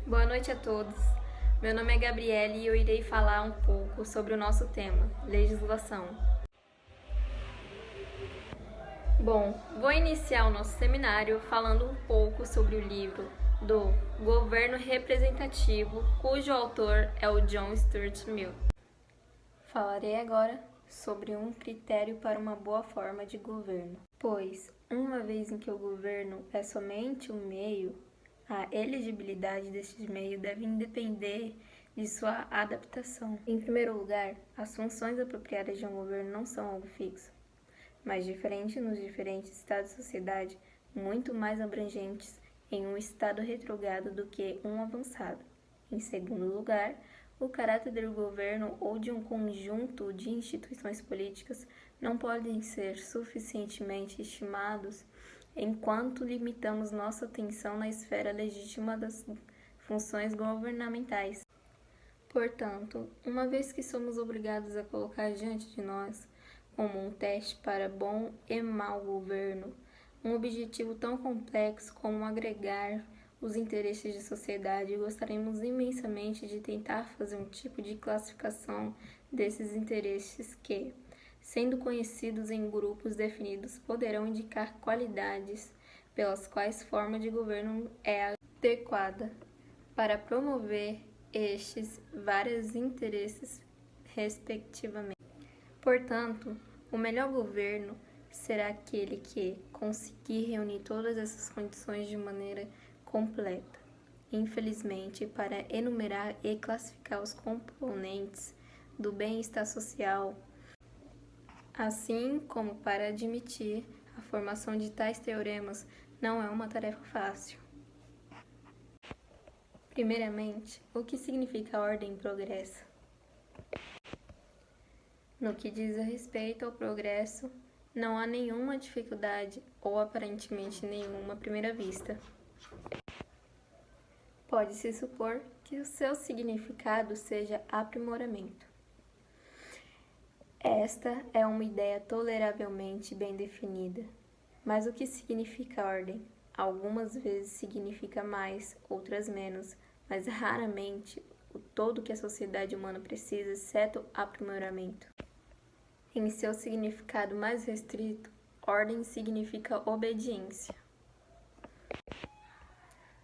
Boa noite a todos. Meu nome é Gabriele e eu irei falar um pouco sobre o nosso tema, legislação. Bom, vou iniciar o nosso seminário falando um pouco sobre o livro do Governo Representativo, cujo autor é o John Stuart Mill. Falarei agora sobre um critério para uma boa forma de governo, pois, uma vez em que o governo é somente um meio, a elegibilidade deste meio deve depender de sua adaptação. Em primeiro lugar, as funções apropriadas de um governo não são algo fixo, mas diferente nos diferentes estados de sociedade, muito mais abrangentes em um estado retrogrado do que um avançado. Em segundo lugar, o caráter do governo ou de um conjunto de instituições políticas não podem ser suficientemente estimados enquanto limitamos nossa atenção na esfera legítima das funções governamentais. Portanto, uma vez que somos obrigados a colocar diante de nós, como um teste para bom e mau governo, um objetivo tão complexo como agregar os interesses de sociedade, gostaríamos imensamente de tentar fazer um tipo de classificação desses interesses que, sendo conhecidos em grupos definidos, poderão indicar qualidades pelas quais forma de governo é adequada para promover estes vários interesses, respectivamente. Portanto, o melhor governo será aquele que conseguir reunir todas essas condições de maneira completa. Infelizmente, para enumerar e classificar os componentes do bem-estar social, assim como para admitir a formação de tais teoremas, não é uma tarefa fácil. Primeiramente, o que significa ordem e progresso? No que diz respeito ao progresso, não há nenhuma dificuldade ou aparentemente nenhuma à primeira vista. Pode-se supor que o seu significado seja aprimoramento. Esta é uma ideia toleravelmente bem definida, mas o que significa ordem? Algumas vezes significa mais, outras menos, mas raramente o todo que a sociedade humana precisa, exceto aprimoramento. Em seu significado mais restrito, ordem significa obediência.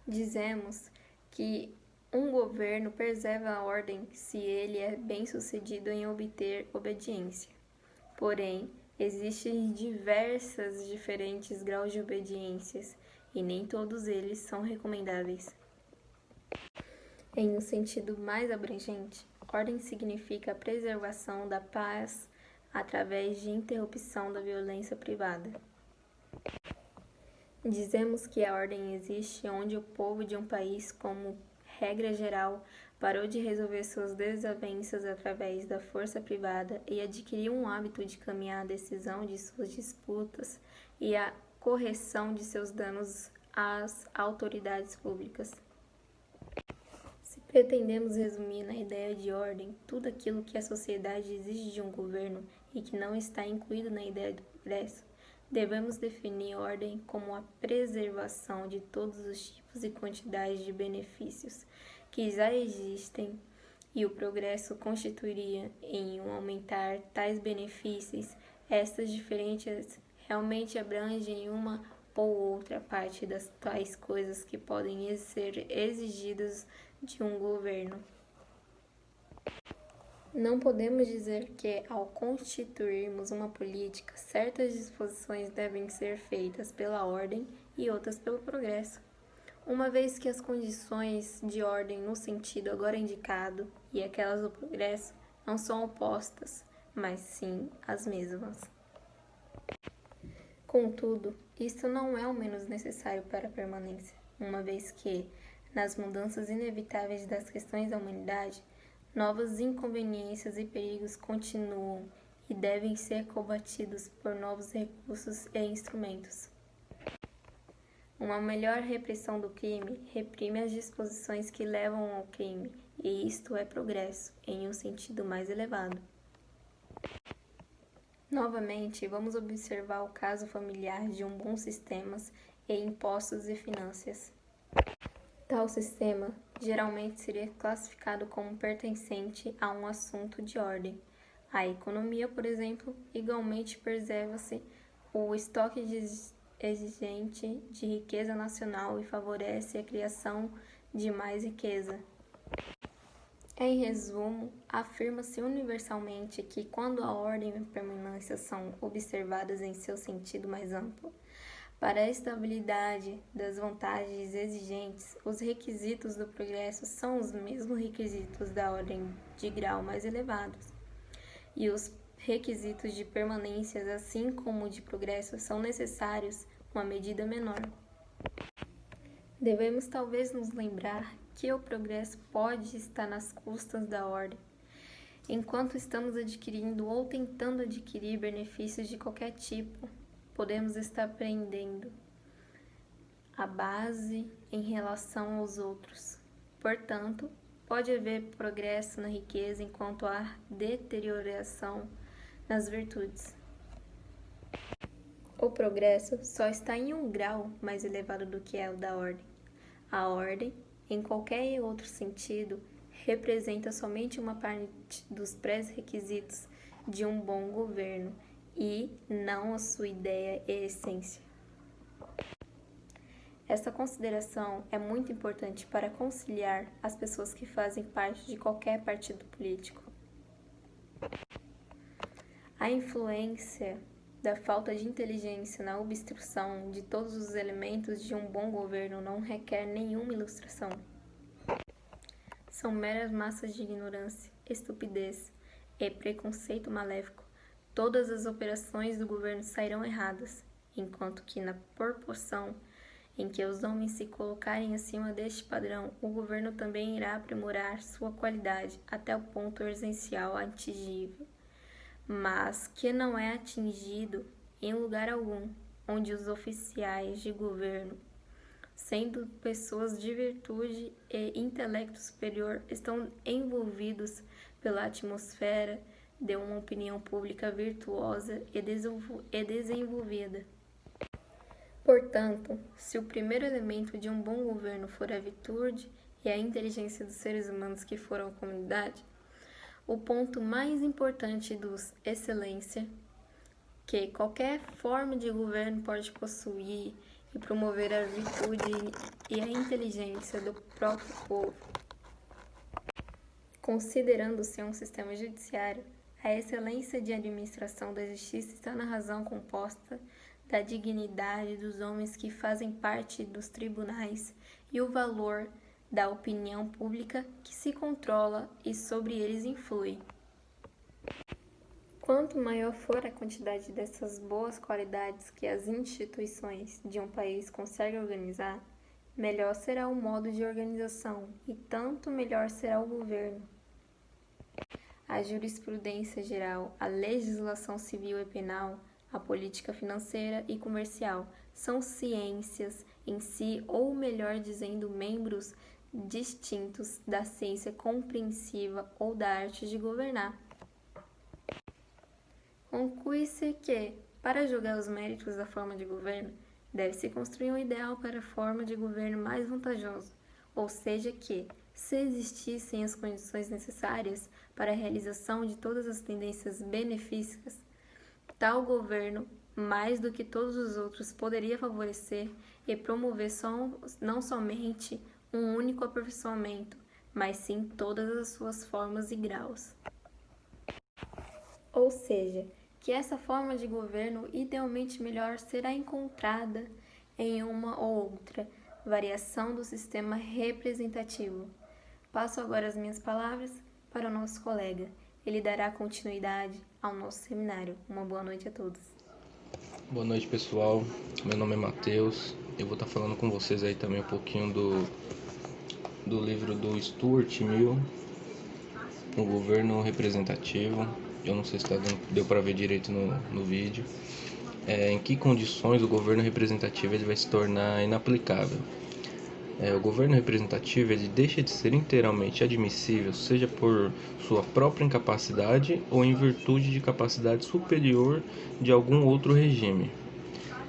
Dizemos que um governo preserva a ordem se ele é bem-sucedido em obter obediência. Porém, existem diversos diferentes graus de obediências e nem todos eles são recomendáveis. Em um sentido mais abrangente, ordem significa a preservação da paz através de interrupção da violência privada. Dizemos que a ordem existe onde o povo de um país, como regra geral, parou de resolver suas desavenças através da força privada e adquiriu um hábito de caminhar a decisão de suas disputas e a correção de seus danos às autoridades públicas. Se pretendemos resumir na ideia de ordem tudo aquilo que a sociedade exige de um governo e que não está incluído na ideia do progresso, devemos definir ordem como a preservação de todos os tipos e quantidades de benefícios que já existem, e o progresso constituiria em um aumentar tais benefícios. Estas diferenças realmente abrangem uma ou outra parte das tais coisas que podem ser exigidas de um governo. Não podemos dizer que, ao constituirmos uma política, certas disposições devem ser feitas pela ordem e outras pelo progresso, uma vez que as condições de ordem no sentido agora indicado e aquelas do progresso não são opostas, mas sim as mesmas. Contudo, isto não é o menos necessário para a permanência, uma vez que, nas mudanças inevitáveis das questões da humanidade, novas inconveniências e perigos continuam e devem ser combatidos por novos recursos e instrumentos. Uma melhor repressão do crime reprime as disposições que levam ao crime, e isto é progresso, em um sentido mais elevado. Novamente, vamos observar o caso familiar de um bom sistema e impostos e finanças. Tal sistema geralmente seria classificado como pertencente a um assunto de ordem. A economia, por exemplo, igualmente preserva-se o estoque exigente de riqueza nacional e favorece a criação de mais riqueza. Em resumo, afirma-se universalmente que quando a ordem e a permanência são observadas em seu sentido mais amplo, para a estabilidade das vantagens exigentes, os requisitos do progresso são os mesmos requisitos da ordem de grau mais elevados, e os requisitos de permanência, assim como de progresso, são necessários uma medida menor. Devemos talvez nos lembrar que o progresso pode estar nas custas da ordem, enquanto estamos adquirindo ou tentando adquirir benefícios de qualquer tipo. Podemos estar prendendo a base em relação aos outros. Portanto, pode haver progresso na riqueza enquanto há deterioração nas virtudes. O progresso só está em um grau mais elevado do que é o da ordem. A ordem, em qualquer outro sentido, representa somente uma parte dos pré-requisitos de um bom governo e não a sua ideia e essência. Essa consideração é muito importante para conciliar as pessoas que fazem parte de qualquer partido político. A influência da falta de inteligência na obstrução de todos os elementos de um bom governo não requer nenhuma ilustração. São meras massas de ignorância, estupidez e preconceito maléfico. Todas as operações do governo sairão erradas, enquanto que na proporção em que os homens se colocarem acima deste padrão, o governo também irá aprimorar sua qualidade até o ponto essencial atingível, mas que não é atingido em lugar algum, onde os oficiais de governo, sendo pessoas de virtude e intelecto superior, estão envolvidos pela atmosfera de uma opinião pública virtuosa e desenvolvida. Portanto, se o primeiro elemento de um bom governo for a virtude e a inteligência dos seres humanos que foram a comunidade, o ponto mais importante dos excelência que qualquer forma de governo pode possuir e promover a virtude e a inteligência do próprio povo. Considerando-se um sistema judiciário, a excelência de administração da justiça está na razão composta da dignidade dos homens que fazem parte dos tribunais e o valor da opinião pública que se controla e sobre eles influi. Quanto maior for a quantidade dessas boas qualidades que as instituições de um país conseguem organizar, melhor será o modo de organização e tanto melhor será o governo. A jurisprudência geral, a legislação civil e penal, a política financeira e comercial são ciências em si, ou melhor dizendo, membros distintos da ciência compreensiva ou da arte de governar. Conclui-se que, para julgar os méritos da forma de governo, deve-se construir um ideal para a forma de governo mais vantajoso, ou seja que, se existissem as condições necessárias para a realização de todas as tendências benefícias, tal governo, mais do que todos os outros, poderia favorecer e promover não somente um único aperfeiçoamento, mas sim todas as suas formas e graus. Ou seja, que essa forma de governo idealmente melhor será encontrada em uma ou outra variação do sistema representativo. Passo agora as minhas palavras para o nosso colega. Ele dará continuidade ao nosso seminário. Uma boa noite a todos. Boa noite, pessoal. Meu nome é Matheus. Eu vou estar falando com vocês aí também um pouquinho do livro do Stuart Mill, O Governo Representativo. Eu não sei se deu para ver direito no vídeo. Em que condições o governo representativo ele vai se tornar inaplicável? O governo representativo ele deixa de ser inteiramente admissível, seja por sua própria incapacidade ou em virtude de capacidade superior de algum outro regime.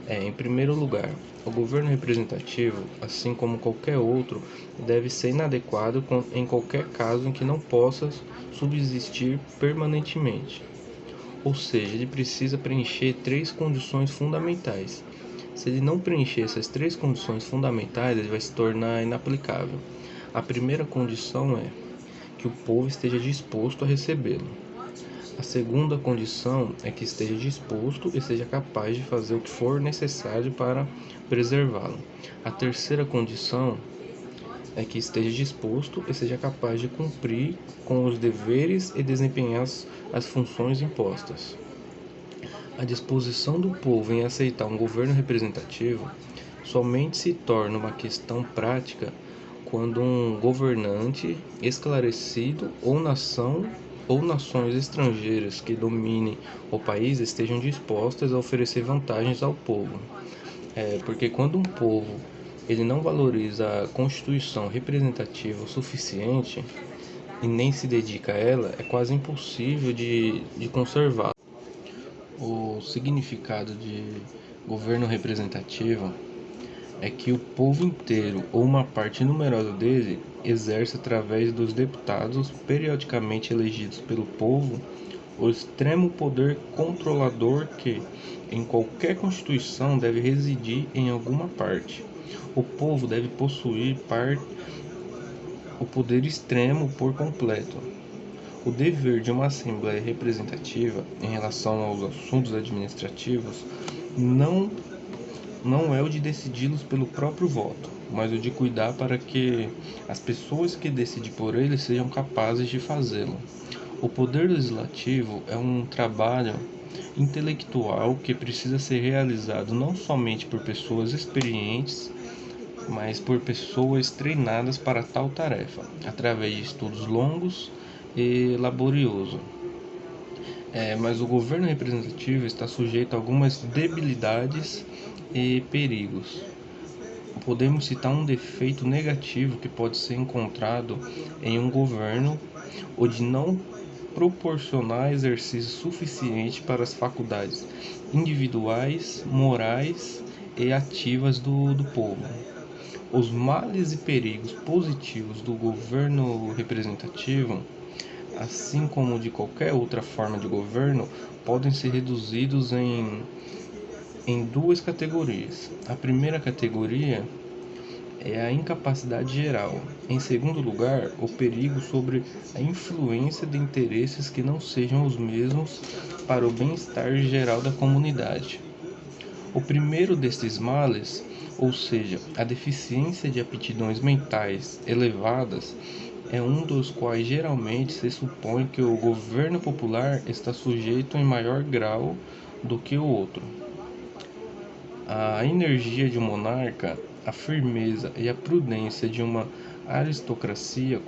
Em primeiro lugar, o governo representativo, assim como qualquer outro, deve ser inadequado em qualquer caso em que não possa subsistir permanentemente. Ou seja, ele precisa preencher três condições fundamentais. Se ele não preencher essas três condições fundamentais, ele vai se tornar inaplicável. A primeira condição é que o povo esteja disposto a recebê-lo. A segunda condição é que esteja disposto e seja capaz de fazer o que for necessário para preservá-lo. A terceira condição é que esteja disposto e seja capaz de cumprir com os deveres e desempenhar as funções impostas. A disposição do povo em aceitar um governo representativo somente se torna uma questão prática quando um governante esclarecido ou nações estrangeiras que dominem o país estejam dispostas a oferecer vantagens ao povo. Porque quando um povo ele não valoriza a Constituição representativa o suficiente e nem se dedica a ela, é quase impossível de conservá-la. O significado de governo representativo é que o povo inteiro ou uma parte numerosa dele exerce através dos deputados periodicamente elegidos pelo povo o extremo poder controlador que, em qualquer constituição, deve residir em alguma parte. O povo deve possuir o poder extremo por completo. O dever de uma Assembleia Representativa em relação aos assuntos administrativos não não é o de decidi-los pelo próprio voto, mas o de cuidar para que as pessoas que decidem por ele sejam capazes de fazê-lo. O poder legislativo é um trabalho intelectual que precisa ser realizado não somente por pessoas experientes, mas por pessoas treinadas para tal tarefa, através de estudos longos e laboriosos. Mas o governo representativo está sujeito a algumas debilidades e perigos. Podemos citar um defeito negativo que pode ser encontrado em um governo, o de não proporcionar exercício suficiente para as faculdades individuais, morais e ativas do povo. Os males e perigos positivos do governo representativo, assim como de qualquer outra forma de governo, podem ser reduzidos em duas categorias. A primeira categoria é a incapacidade geral. Em segundo lugar, o perigo sobre a influência de interesses que não sejam os mesmos para o bem-estar geral da comunidade. O primeiro destes males, ou seja, a deficiência de aptidões mentais elevadas, é um dos quais geralmente se supõe que o governo popular está sujeito em maior grau do que o outro. A energia de um monarca, a firmeza e a prudência de uma aristocracia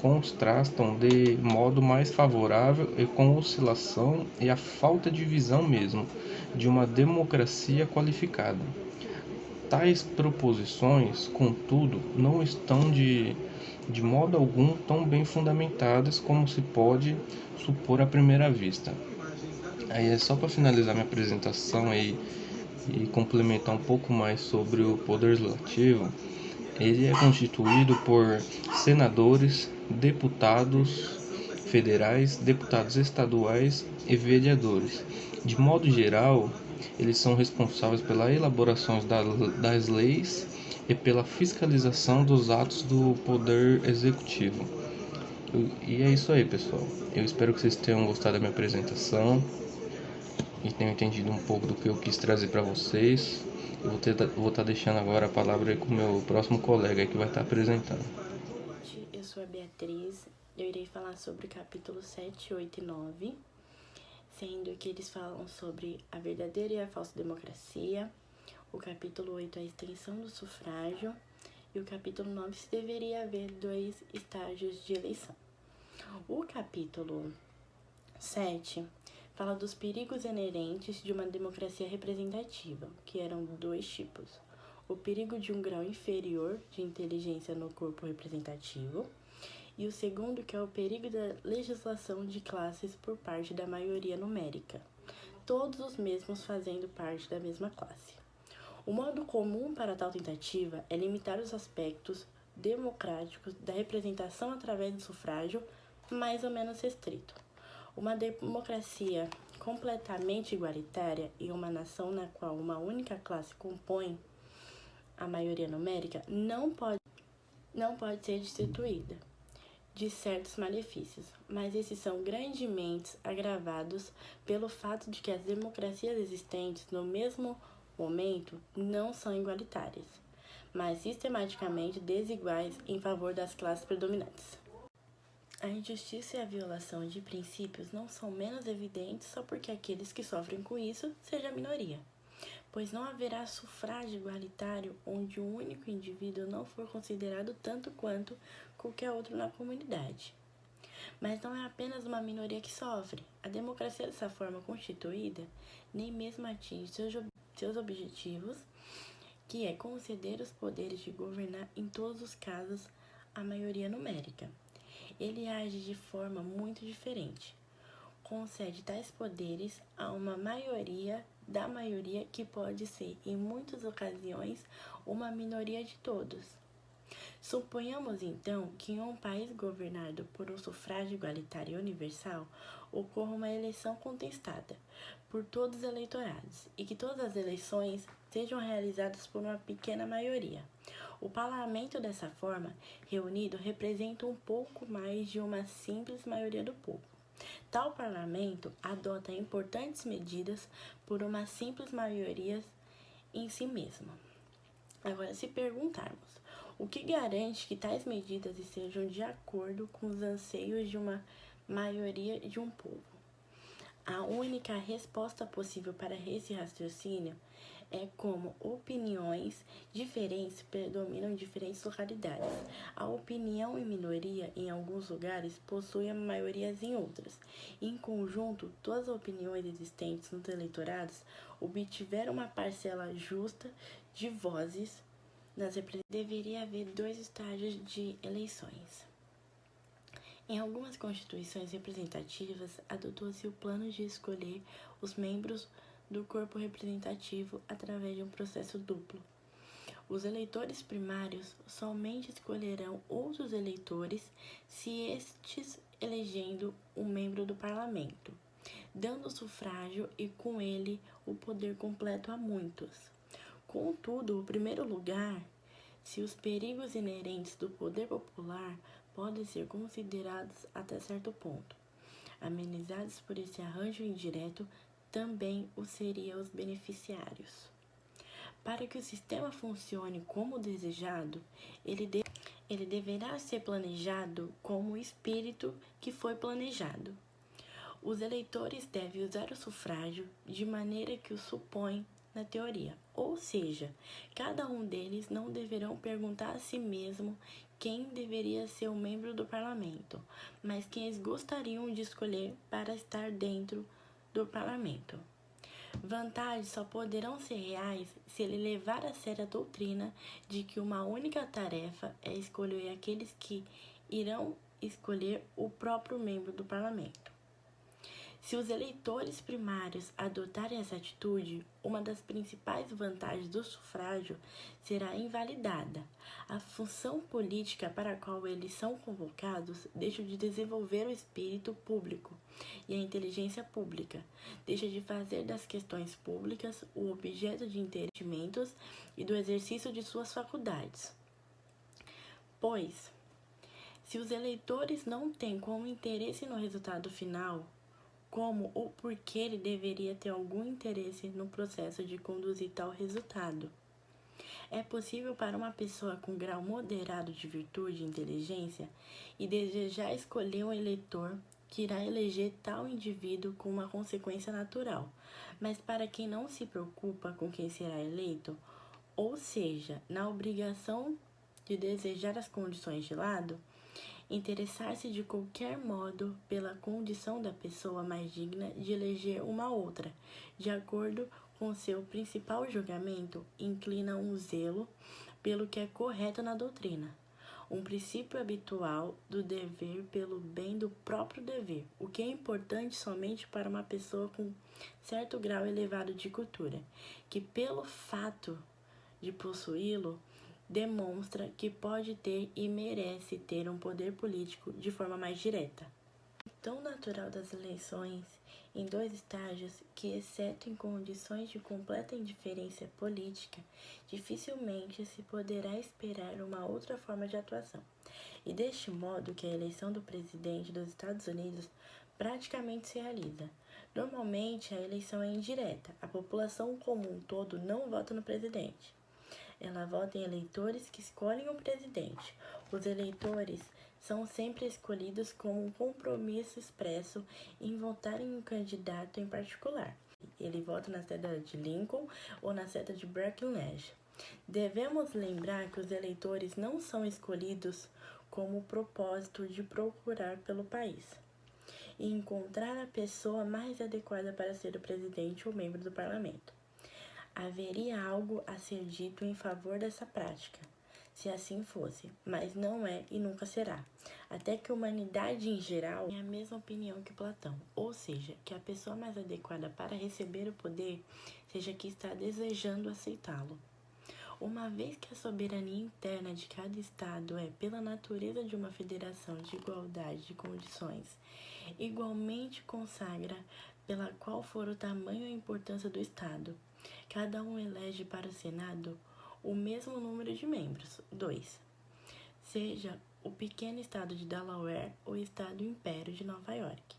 contrastam de modo mais favorável e com oscilação e a falta de visão mesmo de uma democracia qualificada. Tais proposições, contudo, não estão de modo algum tão bem fundamentadas como se pode supor à primeira vista. Aí é só para finalizar minha apresentação aí e complementar um pouco mais sobre o poder legislativo. Ele é constituído por senadores, deputados federais, deputados estaduais e vereadores. De modo geral, eles são responsáveis pela elaboração das leis e pela fiscalização dos atos do poder executivo. E é isso aí, pessoal. Eu espero que vocês tenham gostado da minha apresentação e tenham entendido um pouco do que eu quis trazer para vocês. Eu vou estar deixando agora a palavra aí com o meu próximo colega aí que vai estar apresentando. Boa noite, eu sou a Beatriz. Eu irei falar sobre o capítulo 7, 8 e 9, sendo que eles falam sobre a verdadeira e a falsa democracia. O capítulo 8, a extensão do sufrágio. E o capítulo 9, se deveria haver 2 estágios de eleição. O capítulo 7 fala dos perigos inerentes de uma democracia representativa, que eram 2 tipos. O perigo de um grau inferior de inteligência no corpo representativo, e o segundo, que é o perigo da legislação de classes por parte da maioria numérica, todos os mesmos fazendo parte da mesma classe. O modo comum para tal tentativa é limitar os aspectos democráticos da representação através do sufrágio mais ou menos restrito. Uma democracia completamente igualitária e uma nação na qual uma única classe compõe a maioria numérica não pode ser destituída de certos malefícios, mas esses são grandemente agravados pelo fato de que as democracias existentes no mesmo momento não são igualitárias, mas sistematicamente desiguais em favor das classes predominantes. A injustiça e a violação de princípios não são menos evidentes só porque aqueles que sofrem com isso sejam a minoria, pois não haverá sufrágio igualitário onde um único indivíduo não for considerado tanto quanto qualquer outro na comunidade. Mas não é apenas uma minoria que sofre. A democracia dessa forma constituída nem mesmo atinge seus objetivos, que é conceder os poderes de governar em todos os casos à maioria numérica. Ele age de forma muito diferente. Concede tais poderes a uma maioria da maioria que pode ser, em muitas ocasiões, uma minoria de todos. Suponhamos, então, que em um país governado por um sufrágio igualitário e universal, ocorra uma eleição contestada por todos os eleitorados e que todas as eleições sejam realizadas por uma pequena maioria. O parlamento, dessa forma, reunido, representa um pouco mais de uma simples maioria do povo. Tal parlamento adota importantes medidas por uma simples maioria em si mesma. Agora, se perguntarmos, o que garante que tais medidas estejam de acordo com os anseios de uma maioria de um povo? A única resposta possível para esse raciocínio é como opiniões diferentes predominam em diferentes localidades. A opinião em minoria em alguns lugares possui maiorias em outras. Em conjunto, todas as opiniões existentes nos eleitorados obtiveram uma parcela justa de vozes nas representações. Deveria haver 2 estágios de eleições. Em algumas constituições representativas, adotou-se o plano de escolher os membros do corpo representativo através de um processo duplo. Os eleitores primários somente escolherão outros eleitores se estes elegendo um membro do parlamento, dando sufrágio e com ele o poder completo a muitos. Contudo, o primeiro lugar, se os perigos inerentes do poder popular podem ser considerados até certo ponto, amenizados por esse arranjo indireto, também o seriam os beneficiários. Para que o sistema funcione como desejado, ele deverá ser planejado como o espírito que foi planejado. Os eleitores devem usar o sufrágio de maneira que o supõe na teoria, ou seja, cada um deles não deverão perguntar a si mesmo quem deveria ser o membro do parlamento, mas quem eles gostariam de escolher para estar dentro do parlamento. Vantagens só poderão ser reais se ele levar a sério a doutrina de que uma única tarefa é escolher aqueles que irão escolher o próprio membro do parlamento. Se os eleitores primários adotarem essa atitude, uma das principais vantagens do sufrágio será invalidada. A função política para a qual eles são convocados deixa de desenvolver o espírito público e a inteligência pública, deixa de fazer das questões públicas o objeto de entendimentos e do exercício de suas faculdades. Pois, se os eleitores não têm como interesse no resultado final, como ou porque ele deveria ter algum interesse no processo de conduzir tal resultado. É possível para uma pessoa com grau moderado de virtude e inteligência e desejar escolher um eleitor que irá eleger tal indivíduo com uma consequência natural, mas para quem não se preocupa com quem será eleito, ou seja, na obrigação de desejar as condições de lado, interessar-se de qualquer modo pela condição da pessoa mais digna de eleger uma outra, de acordo com seu principal julgamento, inclina um zelo pelo que é correto na doutrina, um princípio habitual do dever pelo bem do próprio dever, o que é importante somente para uma pessoa com certo grau elevado de cultura, que pelo fato de possuí-lo, demonstra que pode ter e merece ter um poder político de forma mais direta. Tão natural das eleições em dois estágios que, exceto em condições de completa indiferença política, dificilmente se poderá esperar uma outra forma de atuação. E deste modo que a eleição do presidente dos Estados Unidos praticamente se realiza. Normalmente, a eleição é indireta. A população como um todo não vota no presidente. Ela vota em eleitores que escolhem o presidente. Os eleitores são sempre escolhidos com um compromisso expresso em votar em um candidato em particular. Ele vota na seta de Lincoln ou na seta de Breckinridge. Devemos lembrar que os eleitores não são escolhidos com o propósito de procurar pelo país e encontrar a pessoa mais adequada para ser o presidente ou membro do parlamento. Haveria algo a ser dito em favor dessa prática, se assim fosse, mas não é e nunca será, até que a humanidade em geral tenha a mesma opinião que Platão, ou seja, que a pessoa mais adequada para receber o poder seja a que está desejando aceitá-lo. Uma vez que a soberania interna de cada estado é, pela natureza de uma federação de igualdade de condições, igualmente consagra pela qual for o tamanho e a importância do estado, cada um elege para o Senado o mesmo número de membros, 2, seja o pequeno estado de Delaware ou o estado Império de Nova York.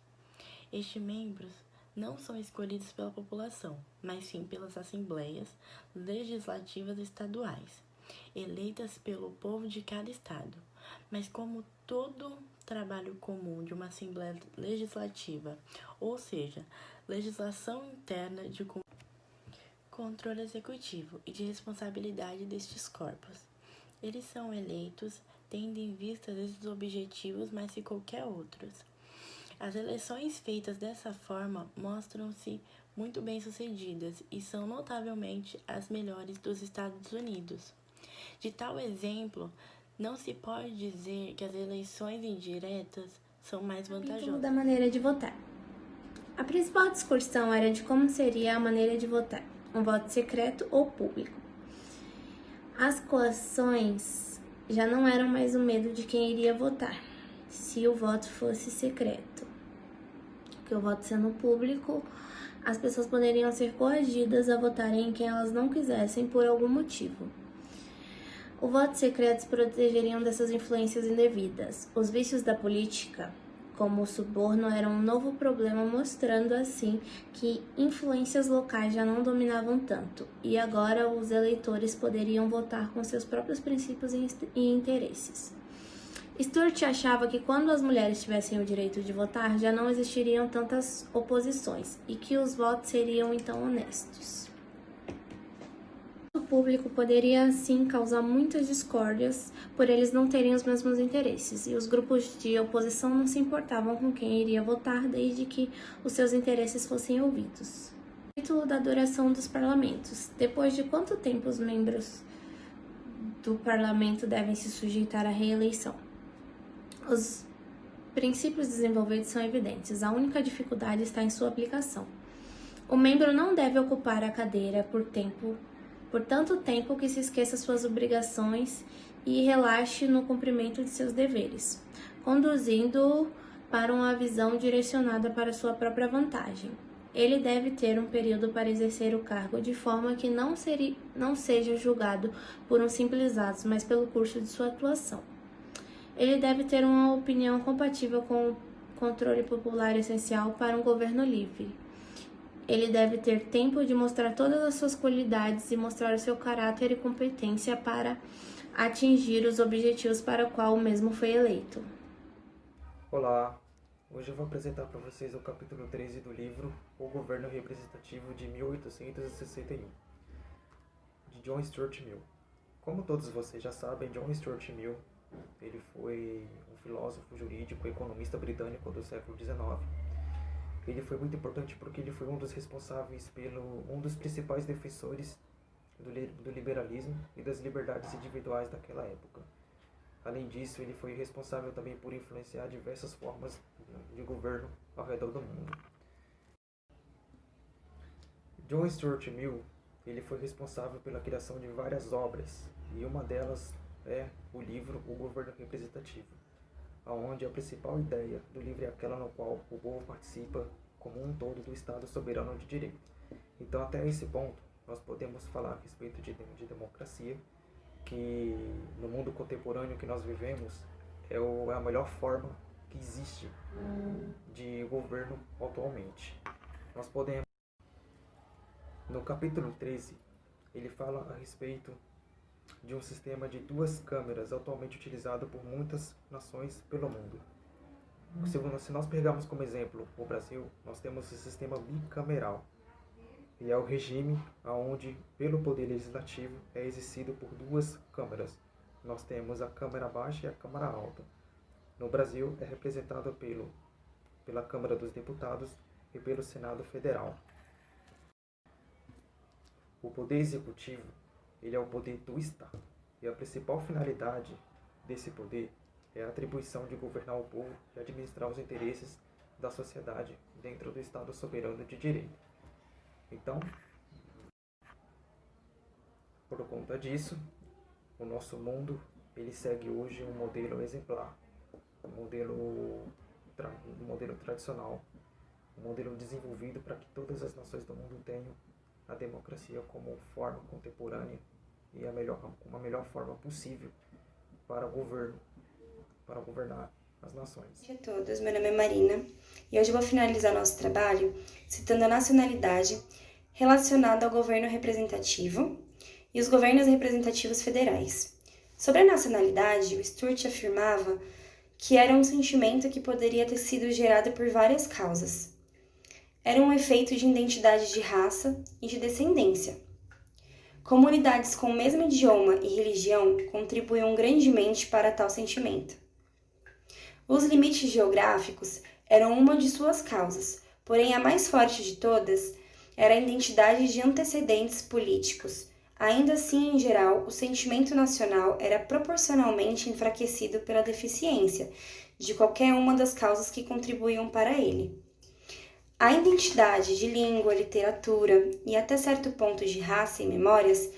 Estes membros não são escolhidos pela população, mas sim pelas assembleias legislativas estaduais, eleitas pelo povo de cada estado. Mas como todo trabalho comum de uma assembleia legislativa, ou seja, legislação interna de controle executivo e de responsabilidade destes corpos. Eles são eleitos tendo em vista esses objetivos mais que qualquer outros. As eleições feitas dessa forma mostram-se muito bem-sucedidas e são notavelmente as melhores dos Estados Unidos. De tal exemplo, não se pode dizer que as eleições indiretas são mais vantajosas. Da maneira de votar. A principal discussão era de como seria a maneira de votar, um voto secreto ou público. As coações já não eram mais o medo de quem iria votar, se o voto fosse secreto. Porque o voto sendo público, as pessoas poderiam ser coagidas a votarem em quem elas não quisessem por algum motivo. O voto secreto se protegeriam dessas influências indevidas. Os vícios da política, como o suborno, eram um novo problema, mostrando assim que influências locais já não dominavam tanto, e agora os eleitores poderiam votar com seus próprios princípios e interesses. Stuart achava que quando as mulheres tivessem o direito de votar, já não existiriam tantas oposições e que os votos seriam então honestos. O público poderia assim causar muitas discórdias por eles não terem os mesmos interesses, e os grupos de oposição não se importavam com quem iria votar desde que os seus interesses fossem ouvidos. Título da duração dos parlamentos. Depois de quanto tempo os membros do parlamento devem se sujeitar à reeleição? Os princípios desenvolvidos são evidentes, a única dificuldade está em sua aplicação. O membro não deve ocupar a cadeira por tanto tempo que se esqueça suas obrigações e relaxe no cumprimento de seus deveres, conduzindo-o para uma visão direcionada para sua própria vantagem. Ele deve ter um período para exercer o cargo de forma que não seja julgado por um simples ato, mas pelo curso de sua atuação. Ele deve ter uma opinião compatível com o controle popular essencial para um governo livre. Ele deve ter tempo de mostrar todas as suas qualidades e mostrar o seu caráter e competência para atingir os objetivos para o qual o mesmo foi eleito. Olá, hoje eu vou apresentar para vocês o capítulo 13 do livro O Governo Representativo de 1861, de John Stuart Mill. Como todos vocês já sabem, John Stuart Mill ele foi um filósofo jurídico e economista britânico do século XIX. Ele foi muito importante porque ele foi um dos responsáveis um dos principais defensores do liberalismo e das liberdades individuais daquela época. Além disso, ele foi responsável também por influenciar diversas formas de governo ao redor do mundo. John Stuart Mill ele foi responsável pela criação de várias obras, e uma delas é o livro O Governo Representativo, onde a principal ideia do livro é aquela no qual o povo participa como um todo do Estado soberano de direito. Então, até esse ponto, nós podemos falar a respeito de democracia, que no mundo contemporâneo que nós vivemos é a melhor forma que existe de governo atualmente. Nós podemos... No capítulo 13, ele fala a respeito de um sistema de 2 câmeras atualmente utilizado por muitas nações pelo mundo. Se nós pegarmos como exemplo o Brasil, nós temos o sistema bicameral, e é o regime onde, pelo Poder Legislativo, é exercido por 2 câmaras. Nós temos a Câmara Baixa e a Câmara Alta. No Brasil, é representado pela Câmara dos Deputados e pelo Senado Federal. O Poder Executivo, ele é o poder do Estado, e a principal finalidade desse poder é a atribuição de governar o povo e administrar os interesses da sociedade dentro do Estado soberano de direito. Então, por conta disso, o nosso mundo ele segue hoje um modelo exemplar, um modelo tradicional, um modelo desenvolvido para que todas as nações do mundo tenham a democracia como forma contemporânea e uma melhor forma possível para governar as nações. Boa noite a todos, meu nome é Marina e hoje eu vou finalizar nosso trabalho citando a nacionalidade relacionada ao governo representativo e os governos representativos federais. Sobre a nacionalidade, o Sturt afirmava que era um sentimento que poderia ter sido gerado por várias causas. Era um efeito de identidade de raça e de descendência. Comunidades com o mesmo idioma e religião contribuíam grandemente para tal sentimento. Os limites geográficos eram uma de suas causas, porém a mais forte de todas era a identidade de antecedentes políticos. Ainda assim, em geral, o sentimento nacional era proporcionalmente enfraquecido pela deficiência de qualquer uma das causas que contribuíam para ele. A identidade de língua, literatura e até certo ponto de raça e memórias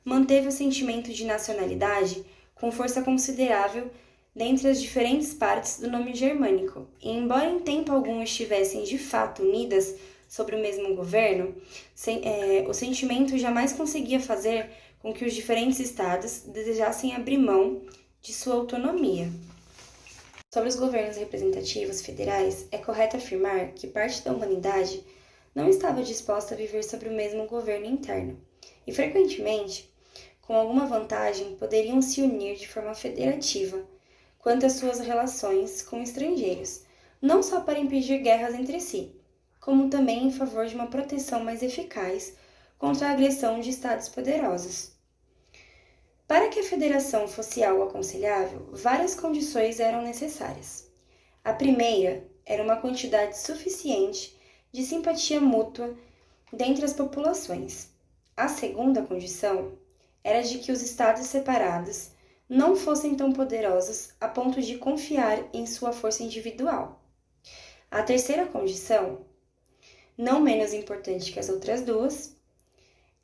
manteve o sentimento de nacionalidade com força considerável dentre as diferentes partes do nome germânico, e embora em tempo algum estivessem de fato unidas sobre o mesmo governo, o sentimento jamais conseguia fazer com que os diferentes estados desejassem abrir mão de sua autonomia. Sobre os governos representativos federais, é correto afirmar que parte da humanidade não estava disposta a viver sobre o mesmo governo interno, e frequentemente, com alguma vantagem, poderiam se unir de forma federativa quanto às suas relações com estrangeiros, não só para impedir guerras entre si, como também em favor de uma proteção mais eficaz contra a agressão de estados poderosos. Para que a federação fosse algo aconselhável, várias condições eram necessárias. A primeira era uma quantidade suficiente de simpatia mútua dentre as populações. A segunda condição era de que os estados separados não fossem tão poderosos a ponto de confiar em sua força individual. A terceira condição, não menos importante que as outras duas,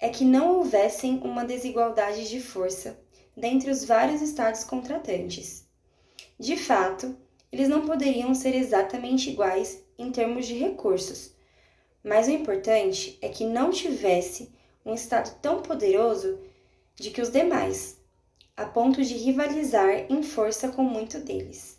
é que não houvessem uma desigualdade de força dentre os vários estados contratantes. De fato, eles não poderiam ser exatamente iguais em termos de recursos, mas o importante é que não tivesse um estado tão poderoso de que os demais, a ponto de rivalizar em força com muito deles.